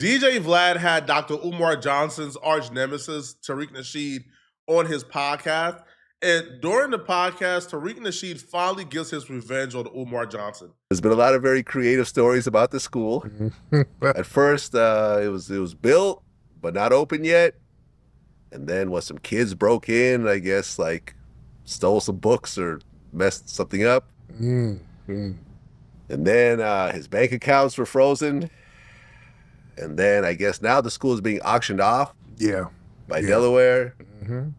DJ Vlad had Dr. Umar Johnson's arch nemesis, Tariq Nasheed, on his podcast. And during the podcast, Tariq Nasheed finally gets his revenge on Umar Johnson. There's been a lot of very creative stories about the school. At first, it was built, but not open yet. And then when some kids broke in, I guess, like, stole some books or messed something up. And then his bank accounts were frozen. And then I guess now the school is being auctioned off. By Delaware.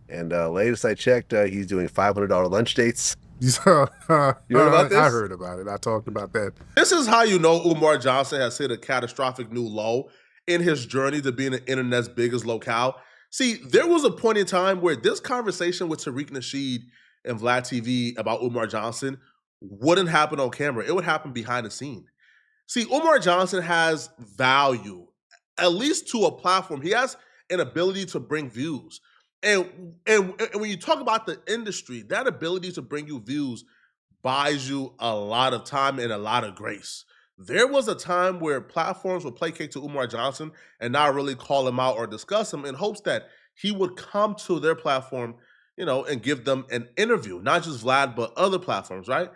And latest I checked, he's doing $500 lunch dates. You heard about this? I heard about it. I talked about that. This is how you know Umar Johnson has hit a catastrophic new low in his journey to being the internet's biggest locale. See, there was a point in time where this conversation with Tariq Nasheed and Vlad TV about Umar Johnson wouldn't happen on camera. It would happen behind the scene. See, Umar Johnson has value, at least to a platform. He has an ability to bring views. And when you talk about the industry, that ability to bring you views buys you a lot of time and a lot of grace. There was a time where platforms would placate to Umar Johnson and not really call him out or discuss him in hopes that he would come to their platform, and give them an interview, not just Vlad, but other platforms, right?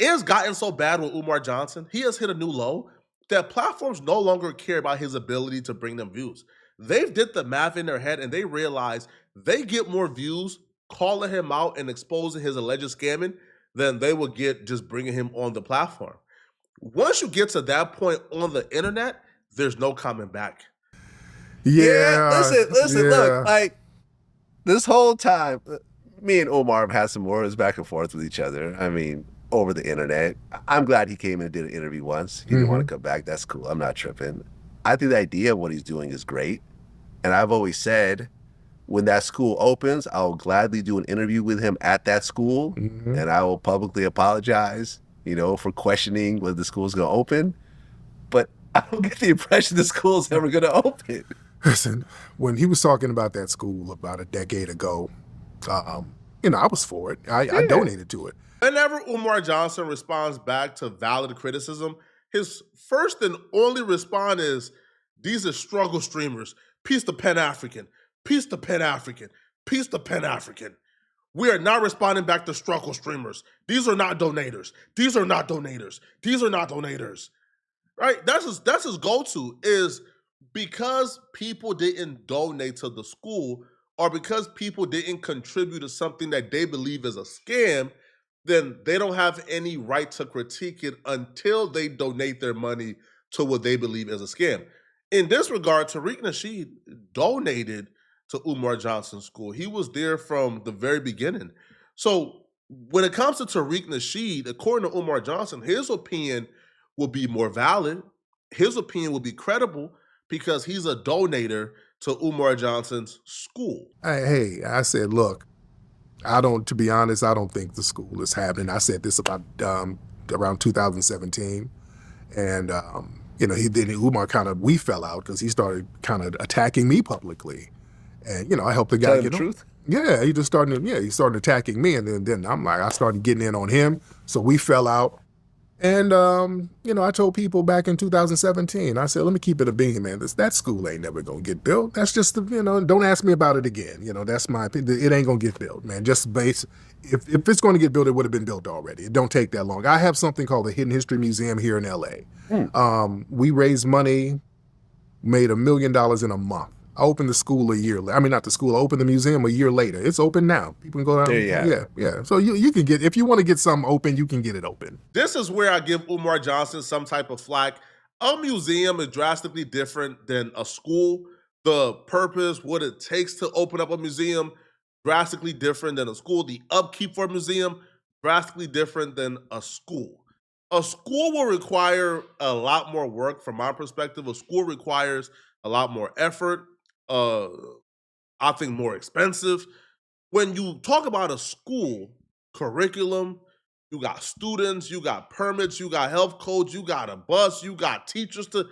It has gotten so bad with Umar Johnson, he has hit a new low, that platforms no longer care about his ability to bring them views. They've did the math in their head and they realize they get more views calling him out and exposing his alleged scamming than they will get just bringing him on the platform. Once you get to that point on the internet, there's no coming back. Listen, look, like, this whole time, me and Omar have had some words back and forth with each other. I mean, over the internet. I'm glad he came in and did an interview once. He didn't want to come back. That's cool. I'm not tripping. I think the idea of what he's doing is great. And I've always said, when that school opens, I'll gladly do an interview with him at that school. And I will publicly apologize, for questioning whether the school's going to open. But I don't get the impression the school's ever going to open. Listen, when he was talking about that school about a decade ago, I was for it. I donated to it. Whenever Umar Johnson responds back to valid criticism, his first and only response is, these are struggle streamers. Peace to Pan-African. Peace to Pan-African. Peace to Pan-African. We are not responding back to struggle streamers. These are not donators. These are not donators. These are not donators. Right? That's his go-to, is because people didn't donate to the school or because people didn't contribute to something that they believe is a scam, then they don't have any right to critique it until they donate their money to what they believe is a scam. In this regard, Tariq Nasheed donated to Umar Johnson's school. He was there from the very beginning. So when it comes to Tariq Nasheed, according to Umar Johnson, his opinion will be more valid. His opinion will be credible because he's a donator to Umar Johnson's school. Hey, I said, look, to be honest, I don't think the school is happening. I said this about around 2017. And, Umar we fell out because he started kind of attacking me publicly. And, I helped the guy get the truth. Yeah, he started attacking me. And then I started getting in on him. So we fell out. And, I told people back in 2017, I said, let me keep it a beam, man. That school ain't never going to get built. That's just, don't ask me about it again. That's my opinion. It ain't going to get built, man. If it's going to get built, it would have been built already. It don't take that long. I have something called the Hidden History Museum here in LA. We raised money, made $1 million in a month. I opened the school a year later. I mean, not the school. I opened the museum a year later. It's open now. People can go down. Yeah. So you can get, if you want to get something open, you can get it open. This is where I give Umar Johnson some type of flack. A museum is drastically different than a school. The purpose, what it takes to open up a museum, drastically different than a school. The upkeep for a museum, drastically different than a school. A school will require a lot more work from my perspective. A school requires a lot more effort. I think more expensive. When you talk about a school curriculum, you got students, you got permits, you got health codes, you got a bus, you got teachers to.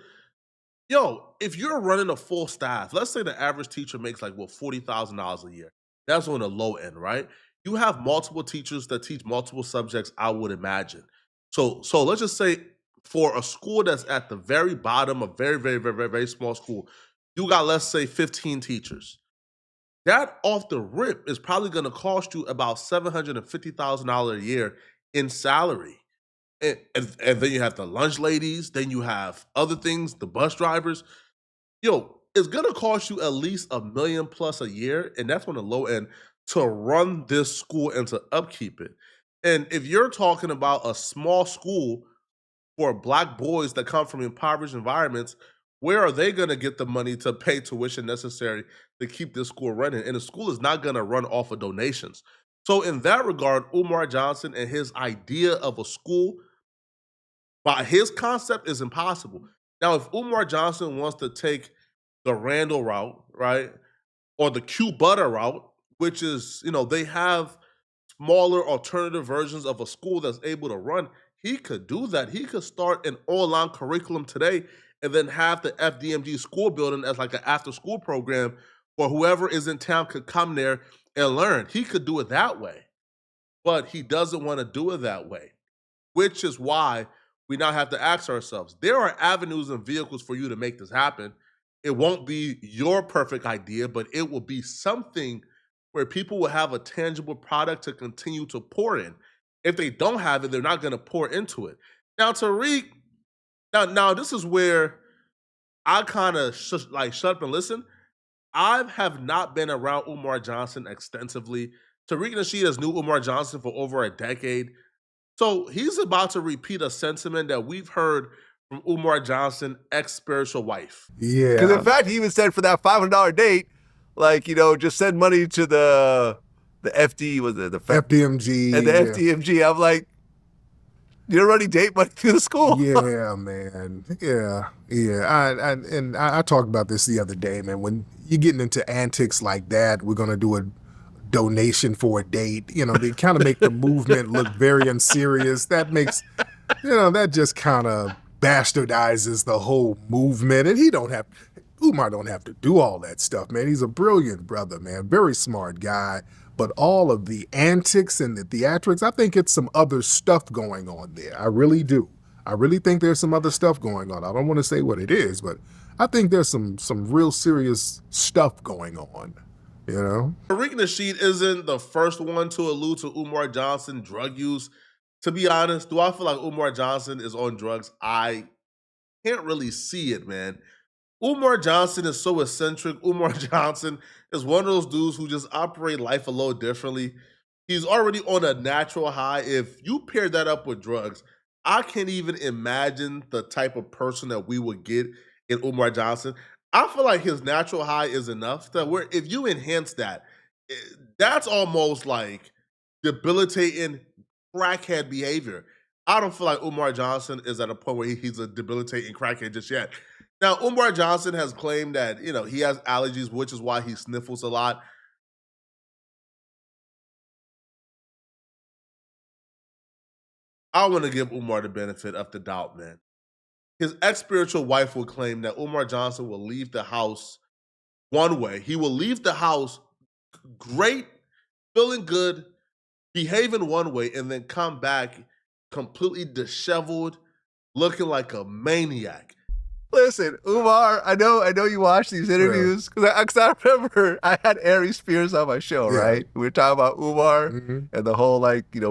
If you're running a full staff, let's say the average teacher makes $40,000 a year. That's on the low end, right? You have multiple teachers that teach multiple subjects, I would imagine. So let's just say for a school that's at the very bottom, a very, very, very, very, very small school, you got, let's say, 15 teachers. That off the rip is probably going to cost you about $750,000 a year in salary. And then you have the lunch ladies, then you have other things, the bus drivers. Yo, it's going to cost you at least $1 million plus a year, and that's on the low end, to run this school and to upkeep it. And if you're talking about a small school for Black boys that come from impoverished environments, where are they going to get the money to pay tuition necessary to keep this school running? And the school is not going to run off of donations. So in that regard, Umar Johnson and his idea of a school, by his concept, is impossible. Now, if Umar Johnson wants to take the Randall route, right, or the Q Butter route, which is, they have smaller alternative versions of a school that's able to run, he could do that. He could start an online curriculum today and then have the FDMG school building as like an after-school program where whoever is in town could come there and learn. He could do it that way, but he doesn't want to do it that way, which is why we now have to ask ourselves, there are avenues and vehicles for you to make this happen. It won't be your perfect idea, but it will be something where people will have a tangible product to continue to pour in. If they don't have it, they're not going to pour into it. Now, Tariq, now this is where I kind of shut up and listen. I have not been around Umar Johnson extensively. Tariq Nasheed has knew Umar Johnson for over a decade. So he's about to repeat a sentiment that we've heard from Umar Johnson, ex-spiritual wife. Yeah. Because in fact, he even said for that $500 date, just send money to the FD, was it the FDMG. And the FDMG. I'm like, you're already date money through the school. Yeah, man. Yeah. I talked about this the other day, man. When you're getting into antics like that, we're gonna do a donation for a date. They kind of make the movement look very unserious. That makes, that just kind of bastardizes the whole movement. And Umar don't have to do all that stuff, man. He's a brilliant brother, man. Very smart guy. But all of the antics and the theatrics, I think it's some other stuff going on there. I really do. I really think there's some other stuff going on. I don't want to say what it is, but I think there's some real serious stuff going on. Tariq Nasheed isn't the first one to allude to Umar Johnson drug use. To be honest, do I feel like Umar Johnson is on drugs? I can't really see it, man. Umar Johnson is so eccentric. Umar Johnson is one of those dudes who just operate life a little differently. He's already on a natural high. If you pair that up with drugs, I can't even imagine the type of person that we would get in Umar Johnson. I feel like his natural high is enough that where if you enhance that, that's almost like debilitating crackhead behavior. I don't feel like Umar Johnson is at a point where he's a debilitating crackhead just yet. Now, Umar Johnson has claimed that, he has allergies, which is why he sniffles a lot. I want to give Umar the benefit of the doubt, man. His ex-spiritual wife will claim that Umar Johnson will leave the house one way. He will leave the house great, feeling good, behaving one way, and then come back completely disheveled, looking like a maniac. Listen, Umar, I know you watch these interviews because I remember I had Ari Spears on my show, right? We were talking about Umar and the whole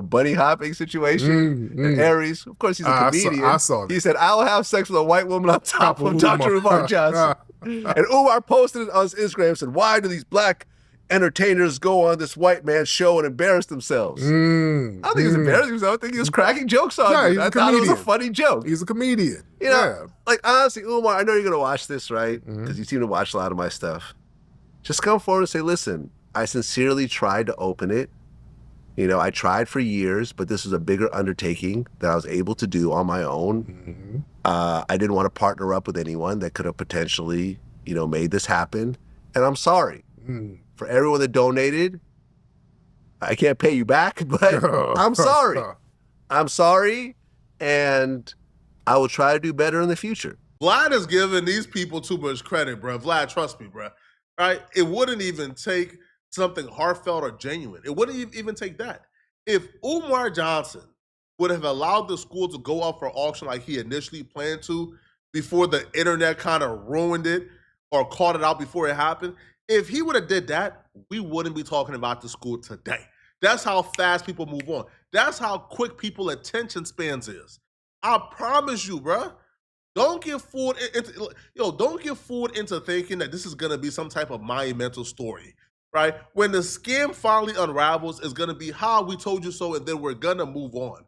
bunny hopping situation. And Aries, of course, he's a comedian. I saw that. He said, "I will have sex with a white woman on top of Dr. Umar Johnson." And Umar posted it on his Instagram and said, "Why do these black entertainers go on this white man's show and embarrass themselves?" I don't think he was embarrassing himself. I think he was cracking jokes on it. I thought it was a funny joke. He's a comedian. Honestly, Umar, I know you're going to watch this, right? Because you seem to watch a lot of my stuff. Just come forward and say, listen, I sincerely tried to open it. I tried for years, but this was a bigger undertaking that I was able to do on my own. I didn't want to partner up with anyone that could have potentially, made this happen. And I'm sorry. For everyone that donated, I can't pay you back, but I'm sorry. I'm sorry, and I will try to do better in the future. Vlad is giving these people too much credit, bro. Vlad, trust me, bro. Right? It wouldn't even take something heartfelt or genuine. It wouldn't even take that. If Umar Johnson would have allowed the school to go up for auction like he initially planned to before the internet kind of ruined it or called it out before it happened, if he would have did that, we wouldn't be talking about the school today. That's how fast people move on. That's how quick people attention spans is. I promise you, bruh. Don't get fooled don't get fooled into thinking that this is gonna be some type of monumental story, right? When the scam finally unravels, it's gonna be how we told you so, and then we're gonna move on.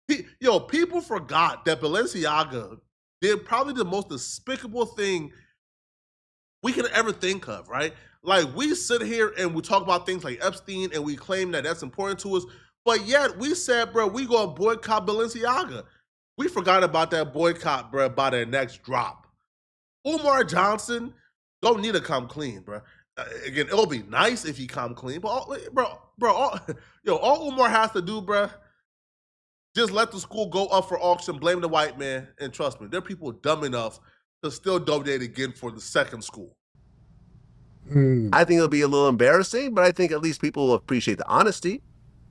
People forgot that Balenciaga did probably the most despicable thing we can ever think of, right? Like, we sit here and we talk about things like Epstein and we claim that that's important to us, but yet we said, bro, we gonna boycott Balenciaga. We forgot about that boycott, bro, by their next drop. Umar Johnson don't need to come clean, bro. Again, it'll be nice if he come clean, but all Umar has to do, bro, just let the school go up for auction, blame the white man, and trust me, there are people dumb enough to still donate again for the second school. I think it'll be a little embarrassing, but I think at least people will appreciate the honesty.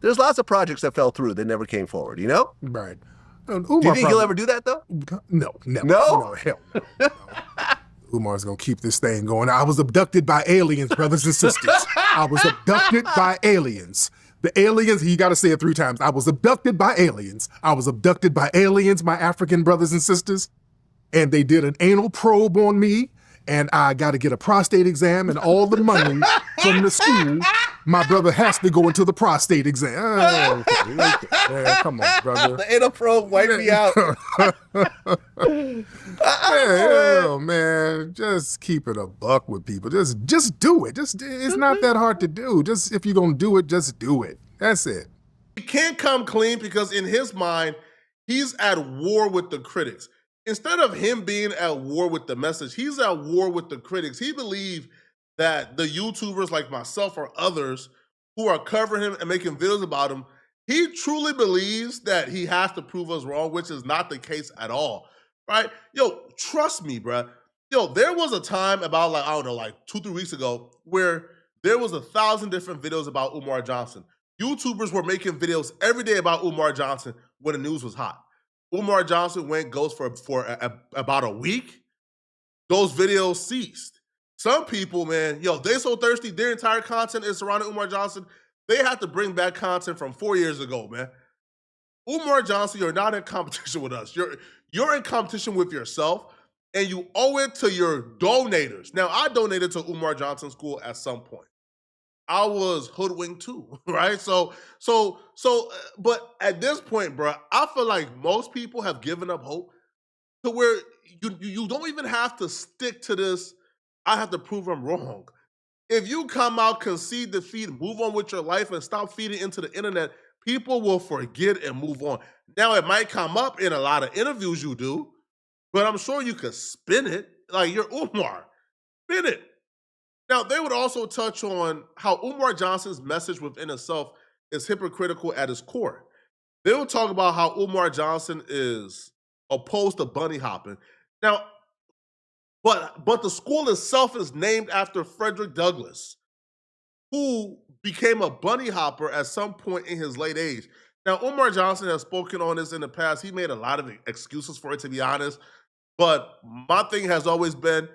There's lots of projects that fell through that never came forward, you know? Right. Do you think he'll ever do that, though? No, never. No? No, hell no. Umar's going to keep this thing going. I was abducted by aliens, brothers and sisters. I was abducted by aliens. The aliens, you got to say it 3 times. I was abducted by aliens. I was abducted by aliens, my African brothers and sisters. And they did an anal probe on me. And I got to get a prostate exam, and all the money from the school, my brother has to go into the prostate exam. Oh, okay. Man, come on, brother. The anal probe wiped me out. Hell, man, just keep it a buck with people. Just do it. It's not that hard to do. Just if you're gonna do it, just do it. That's it. He can't come clean because in his mind, he's at war with the critics. Instead of him being at war with the message, he's at war with the critics. He believed that the YouTubers like myself or others who are covering him and making videos about him, he truly believes that he has to prove us wrong, which is not the case at all, right? Trust me, bruh. There was a time about like 2-3 weeks ago where there was 1,000 different videos about Umar Johnson. YouTubers were making videos every day about Umar Johnson when the news was hot. Umar Johnson went ghost for about a week. Those videos ceased. Some people, man, they're so thirsty. Their entire content is surrounding Umar Johnson. They have to bring back content from 4 years ago, man. Umar Johnson, you're not in competition with us. You're in competition with yourself, and you owe it to your donators. Now, I donated to Umar Johnson School at some point. I was hoodwinked too, right? But at this point, bro, I feel like most people have given up hope to where you don't even have to stick to this, I have to prove I'm wrong. If you come out, concede defeat, move on with your life, and stop feeding into the internet, people will forget and move on. Now, it might come up in a lot of interviews you do, but I'm sure you could spin it. Like, you're Umar. Spin it. Now, they would also touch on how Umar Johnson's message within itself is hypocritical at its core. They will talk about how Umar Johnson is opposed to bunny hopping. Now, but the school itself is named after Frederick Douglass, who became a bunny hopper at some point in his late age. Now, Umar Johnson has spoken on this in the past. He made a lot of excuses for it, to be honest. But my thing has always been,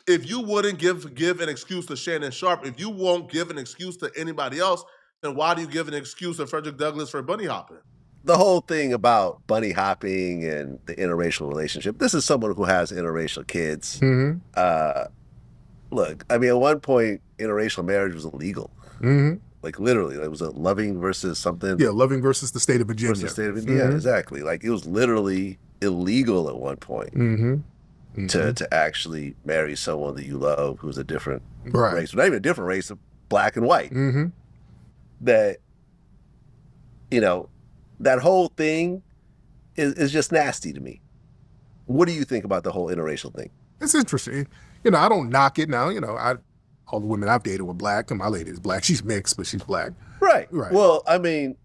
if you wouldn't give an excuse to Shannon Sharp, if you won't give an excuse to anybody else, then why do you give an excuse to Frederick Douglass for bunny hopping? The whole thing about bunny hopping and the interracial relationship, this is someone who has interracial kids. Mm-hmm. Look, I mean, at one point, interracial marriage was illegal. Mm-hmm. Like, literally, it was a Loving versus something. Yeah, Loving versus the state of Virginia. Versus the state of Indiana, exactly. Like, it was literally illegal at one point. To actually marry someone that you love who's a different race, not even a different race, black and white. That, that whole thing is just nasty to me. What do you think about the whole interracial thing? It's interesting. I don't knock it now. All the women I've dated were black, and my lady is black. She's mixed, but she's black. Right. Well, I mean,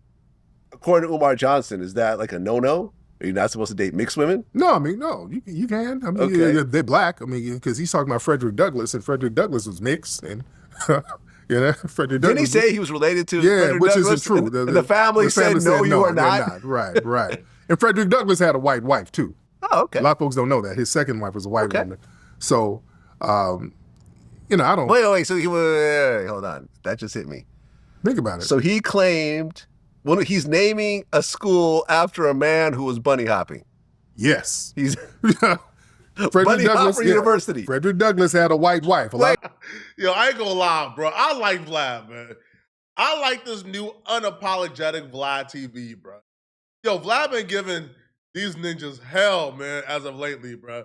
according to Umar Johnson, is that like a no-no? Are you not supposed to date mixed women? No, I mean, no, you can. I mean, they're black. I mean, because he's talking about Frederick Douglass, and Frederick Douglass was mixed, and You know, Frederick Didn't he Douglass. say he was related to Yeah, Frederick which Douglass? isn't true. And the family said, no, you are they're not. Right, right. And Frederick Douglass had a white wife too. Oh, okay. A lot of folks don't know that. His second wife was a white woman. So, you know, I don't... Wait. So he was... hold on. That just hit me. Think about it. So he claimed... Well, he's naming a school after a man who was bunny hopping. Yes. He's... Frederick Douglass University. Frederick Douglass had a white wife. Yo, I ain't gonna lie, bro. I like Vlad, man. I like this new unapologetic Vlad TV, bro. Yo, Vlad been giving these ninjas hell, man, as of lately, bro.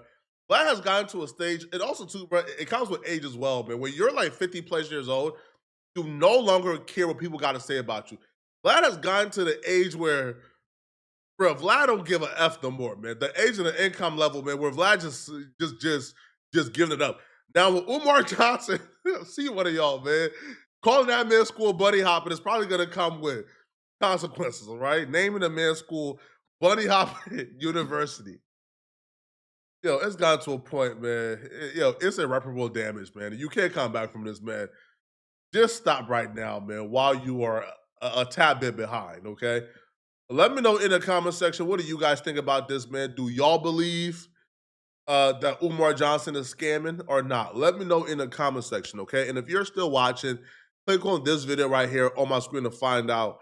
Vlad has gotten to a stage, and also too, bro, it comes with age as well, man. When you're like 50 plus years old, you no longer care what people got to say about you. Vlad has gotten to the age where, bro, Vlad don't give a F no more, man. The age and the income level, man, where Vlad just giving it up. Now with Umar Johnson, see one of y'all, man. Calling that man's school bunny hopping is probably gonna come with consequences, all right? Naming a man's school bunny hopping university. Yo, it's gotten to a point, man. Yo, it's irreparable damage, man. You can't come back from this, man. Just stop right now, man, while you are a tad bit behind, okay? Let me know in the comment section, what do you guys think about this, man? Do y'all believe that Umar Johnson is scamming or not? Let me know in the comment section, okay? And if you're still watching, click on this video right here on my screen to find out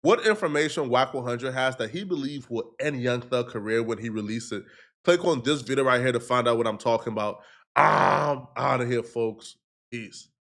what information Wack 100 has that he believes will end Young Thug career when he releases it. Click on this video right here to find out what I'm talking about. I'm out of here, folks. Peace.